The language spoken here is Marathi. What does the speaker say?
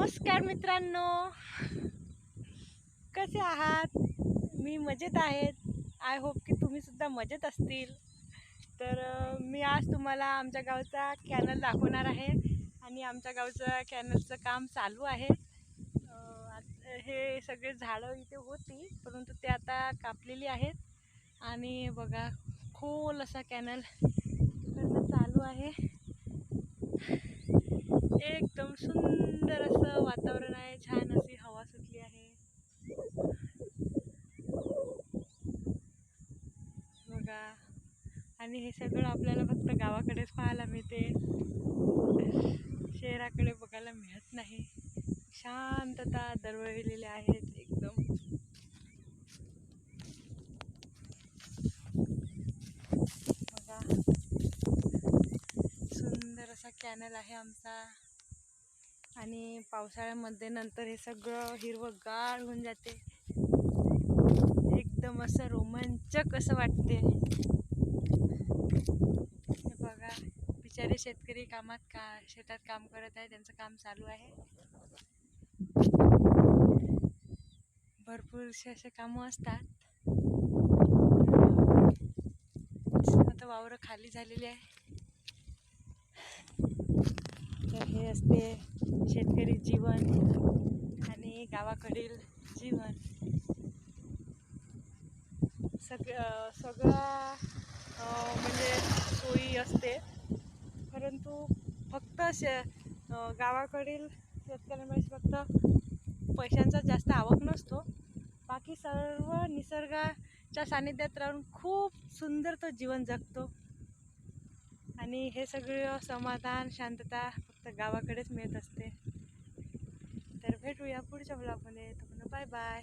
नमस्कार मित्रांनो, कसे आहात? मी मजेत आहेत. आय होप की तुम्ही सुद्धा मजेत असतील. तर मी आज तुम्हाला आमच्या गावचा कॅनल दाखवणार आहे आणि आमच्या गावचं कॅनलचं काम चालू आहे. हे सगळे झाडं इथे होती, परंतु ते आता कापलेली आहेत आणि बघा खोल असा कॅनल करणं चालू आहे. एकदम सुंदर असं वातावरण आहे, छान अशी हवा सुटली आहे बघा. आणि हे सगळं आपल्याला फक्त गावाकडेच पाहायला मिळते, शहराकडे बघायला मिळत नाही. शांतता दरवळलेली आहेत एकदम. बघा सुंदर असा कॅनल आहे आमचा. आणि पावसाळ्यामध्ये नंतर हे सगळं हिरवंगार होऊन जाते, एकदम असं रोमांचक असं वाटते. हे बघा, बिचारे शेतकरी शेतात काम करत आहे, त्यांचं काम चालू आहे. भरपूरसे असे कामं असतात. आता वावरं खाली झालेली आहे. तर हे असते शेतकरी जीवन आणि गावाकडील जीवन. सगळं म्हणजे सोयी असते, परंतु फक्त गावाकडील शेतकऱ्यांमध्ये फक्त पैशांचा जास्त आवक नसतो. बाकी सर्व निसर्गाच्या सानिध्यात राहून खूप सुंदर तो जीवन जगतो. आणि हे सगळं समाधान, शांतता फक्त गावाकडेच मिळत असते. तर भेटूया पुढच्या ब्लॉगमध्ये. Bye bye.